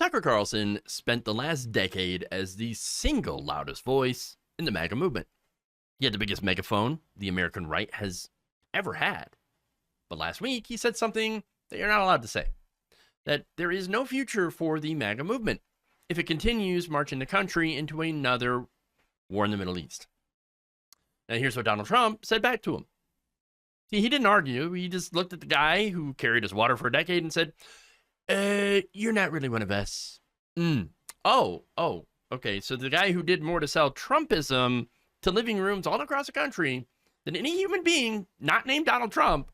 Tucker Carlson spent the last decade as the single loudest voice in the MAGA movement. He had the biggest megaphone the American right has ever had. But last week, he said something that you're not allowed to say, that there is no future for the MAGA movement if it continues marching the country into another war in the Middle East. Now, here's what Donald Trump said back to him. See, he didn't argue. He just looked at the guy who carried his water for a decade and said, you're not really one of us. Oh, okay. So the guy who did more to sell Trumpism to living rooms all across the country than any human being not named Donald Trump.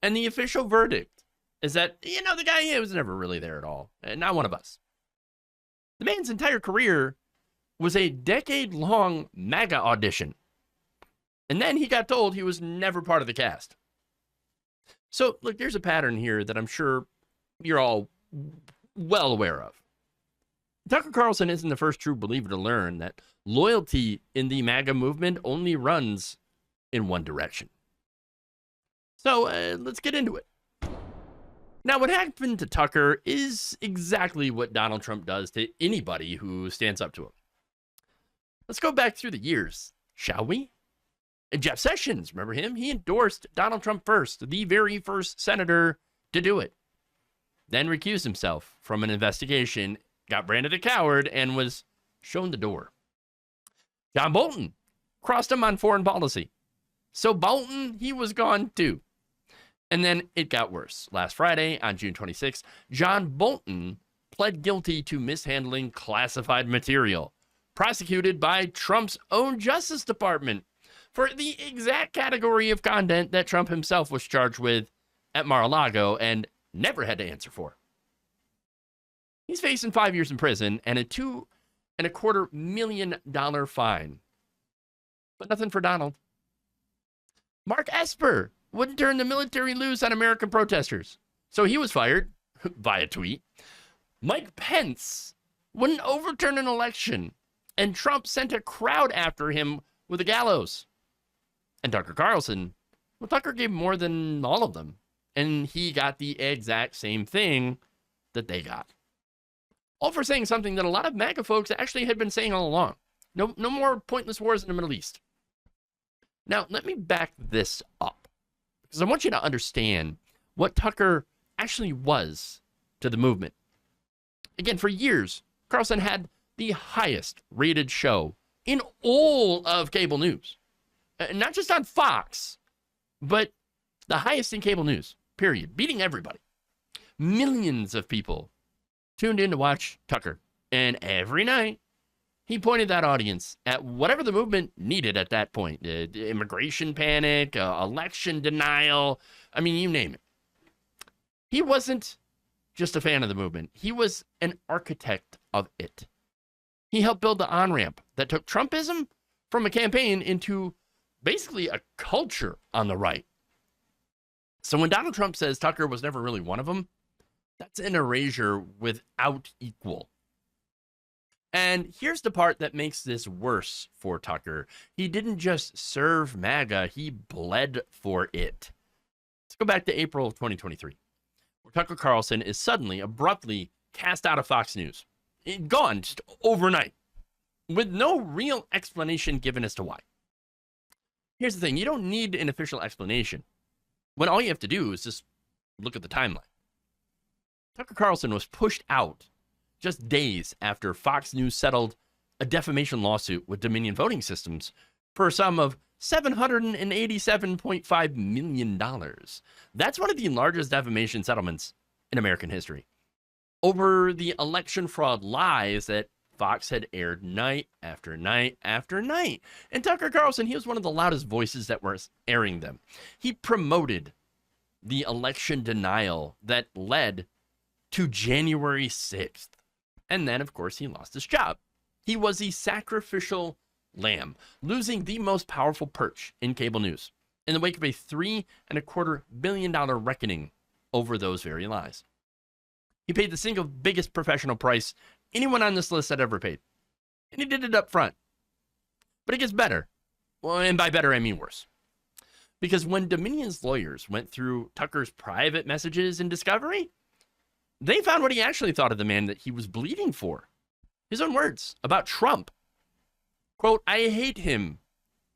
And the official verdict is that, the guy was never really there at all. Not one of us. The man's entire career was a decade-long MAGA audition. And then he got told he was never part of the cast. So, look, there's a pattern here that I'm sure you're all well aware of. Tucker Carlson isn't the first true believer to learn that loyalty in the MAGA movement only runs in one direction. So, let's get into it. Now, what happened to Tucker is exactly what Donald Trump does to anybody who stands up to him. Let's go back through the years, shall we? Jeff Sessions, remember him? He endorsed Donald Trump first, the very first senator to do it. Then recused himself from an investigation, got branded a coward, and was shown the door. John Bolton crossed him on foreign policy. So Bolton, he was gone too. And then it got worse. Last Friday, on June 26th, John Bolton pled guilty to mishandling classified material, prosecuted by Trump's own Justice Department for the exact category of content that Trump himself was charged with at Mar-a-Lago and never had to answer for. He's facing 5 years in prison and a $2.25 million fine. But nothing for Donald. Mark Esper wouldn't turn the military loose on American protesters, so he was fired via tweet. Mike Pence wouldn't overturn an election, and Trump sent a crowd after him with a gallows. And Tucker Carlson, well, Tucker gave more than all of them, and he got the exact same thing that they got. All for saying something that a lot of MAGA folks actually had been saying all along. No more pointless wars in the Middle East. Now, let me back this up, because I want you to understand what Tucker actually was to the movement. Again, for years, Carlson had the highest rated show in all of cable news. Not just on Fox, but the highest in cable news, period. Beating everybody. Millions of people tuned in to watch Tucker. And every night, he pointed that audience at whatever the movement needed at that point. Immigration panic, election denial. I mean, you name it. He wasn't just a fan of the movement. He was an architect of it. He helped build the on-ramp that took Trumpism from a campaign into basically a culture on the right. So when Donald Trump says Tucker was never really one of them, that's an erasure without equal. And here's the part that makes this worse for Tucker. He didn't just serve MAGA, he bled for it. Let's go back to April of 2023, where Tucker Carlson is suddenly, abruptly cast out of Fox News. Gone just overnight, with no real explanation given as to why. Here's the thing, you don't need an official explanation when all you have to do is just look at the timeline. Tucker Carlson was pushed out just days after Fox News settled a defamation lawsuit with Dominion Voting Systems for a sum of $787.5 million. That's one of the largest defamation settlements in American history, over the election fraud lies that Fox had aired night after night after night. And Tucker Carlson, he was one of the loudest voices that was airing them. He promoted the election denial that led to January 6th. And then, of course, he lost his job. He was the sacrificial lamb, losing the most powerful perch in cable news in the wake of a $3.25 billion reckoning over those very lies. He paid the single biggest professional price anyone on this list had ever paid. And he did it up front. But it gets better. Well, and by better, I mean worse. Because when Dominion's lawyers went through Tucker's private messages in discovery, they found what he actually thought of the man that he was bleeding for. His own words about Trump. Quote, "I hate him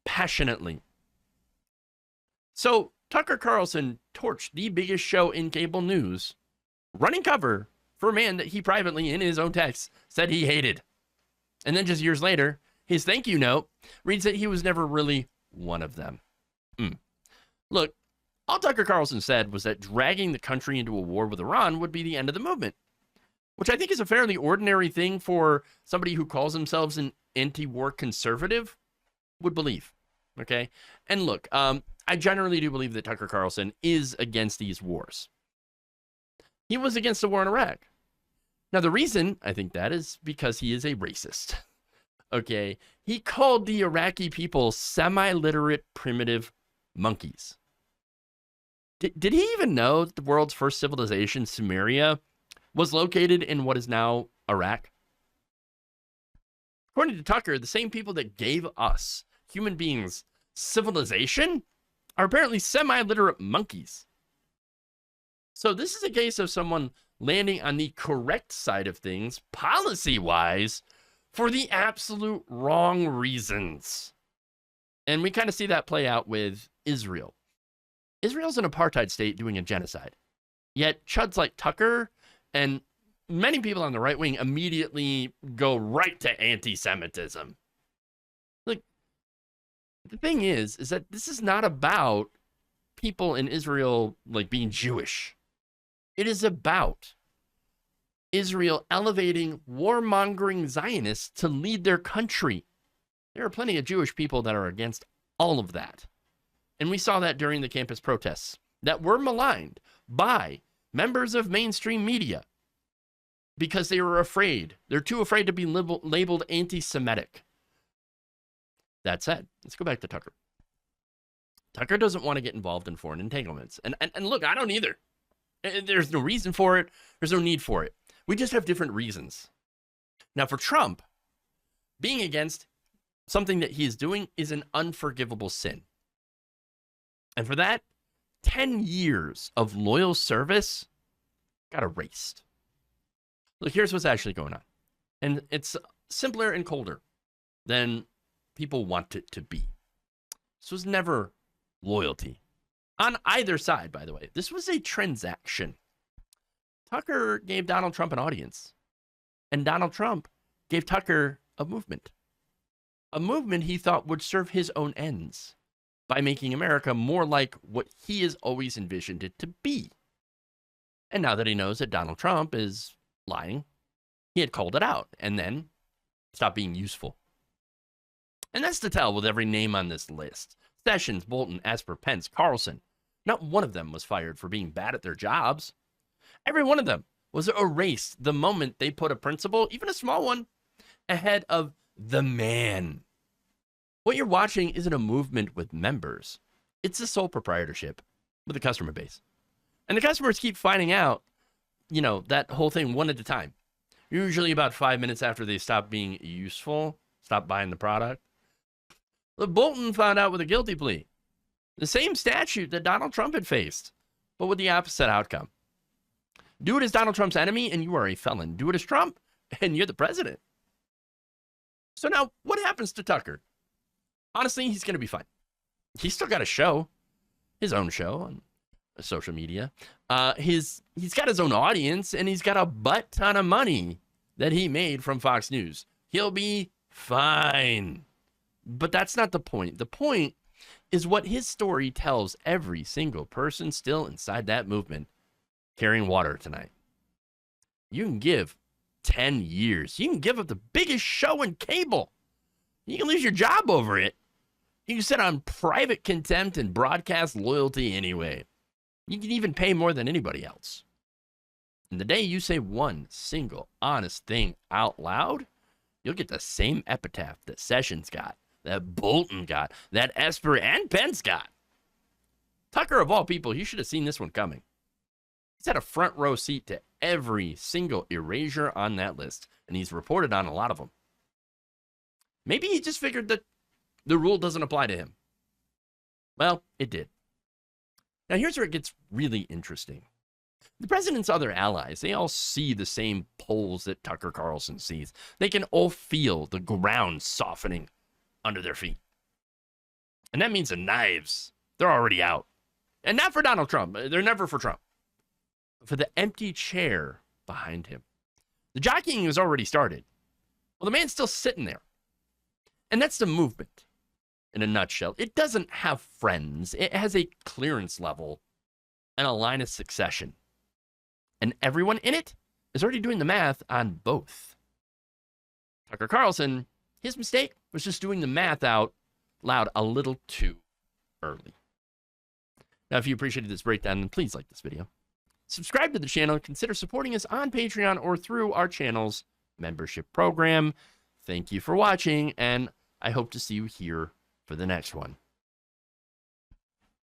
passionately." So Tucker Carlson torched the biggest show in cable news, running cover for a man that he privately, in his own text, said he hated. And then just years later, his thank you note reads that he was never really one of them. Look, all Tucker Carlson said was that dragging the country into a war with Iran would be the end of the movement, which I think is a fairly ordinary thing for somebody who calls themselves an anti-war conservative would believe. Okay? And look, I generally do believe that Tucker Carlson is against these wars. He was against the war in Iraq. Now, the reason I think that is because he is a racist. Okay? He called the Iraqi people semi-literate primitive monkeys. Did he even know that the world's first civilization, Sumeria, was located in what is now Iraq? According to Tucker, the same people that gave us, human beings, civilization are apparently semi-literate monkeys. So this is a case of someone landing on the correct side of things, policy-wise, for the absolute wrong reasons. And we kind of see that play out with Israel. Israel's an apartheid state doing a genocide. Yet chuds like Tucker and many people on the right wing immediately go right to anti-Semitism. Like, the thing is that this is not about people in Israel like being Jewish. It is about Israel elevating warmongering Zionists to lead their country. There are plenty of Jewish people that are against all of that. And we saw that during the campus protests that were maligned by members of mainstream media because they were afraid. They're too afraid to be labeled anti-Semitic. That said, let's go back to Tucker. Tucker doesn't want to get involved in foreign entanglements. And look, I don't either. There's no reason for it. There's no need for it. We just have different reasons. Now, for Trump, being against something that he is doing is an unforgivable sin. And for that, 10 years of loyal service got erased. Look, here's what's actually going on. And it's simpler and colder than people want it to be. This was never loyalty. On either side, by the way. This was a transaction. Tucker gave Donald Trump an audience. And Donald Trump gave Tucker a movement. A movement he thought would serve his own ends by making America more like what he has always envisioned it to be. And now that he knows that Donald Trump is lying, he had called it out and then stopped being useful. And that's to tell with every name on this list. Sessions, Bolton, Esper, Pence, Carlson. Not one of them was fired for being bad at their jobs. Every one of them was erased the moment they put a principle, even a small one, ahead of the man. What you're watching isn't a movement with members. It's a sole proprietorship with a customer base. And the customers keep finding out, that whole thing one at a time. Usually about 5 minutes after they stop being useful, stop buying the product. The Bolton found out with a guilty plea. The same statute that Donald Trump had faced, but with the opposite outcome. Do it as Donald Trump's enemy and you are a felon. Do it as Trump and you're the president. So now what happens to Tucker? Honestly, he's going to be fine. He's still got a show, his own show on social media. He's got his own audience, and he's got a butt ton of money that he made from Fox News. He'll be fine. But that's not the point. The point is what his story tells every single person still inside that movement carrying water tonight. You can give 10 years. You can give up the biggest show in cable. You can lose your job over it. You can sit on private contempt and broadcast loyalty anyway. You can even pay more than anybody else. And the day you say one single honest thing out loud, you'll get the same epitaph that Sessions got, that Bolton got, that Esper and Pence got. Tucker, of all people, you should have seen this one coming. He's had a front row seat to every single erasure on that list, and he's reported on a lot of them. Maybe he just figured that the rule doesn't apply to him. Well, it did. Now, here's where it gets really interesting. The president's other allies, they all see the same polls that Tucker Carlson sees. They can all feel the ground softening under their feet. And that means the knives, they're already out. And not for Donald Trump. They're never for Trump. For the empty chair behind him. The jockeying has already started. Well, the man's still sitting there. And that's the movement in a nutshell. It doesn't have friends. It has a clearance level and a line of succession. And everyone in it is already doing the math on both. Tucker Carlson, his mistake was just doing the math out loud a little too early. Now, if you appreciated this breakdown, then please like this video. Subscribe to the channel and consider supporting us on Patreon or through our channel's membership program. Thank you for watching, and I hope to see you here for the next one.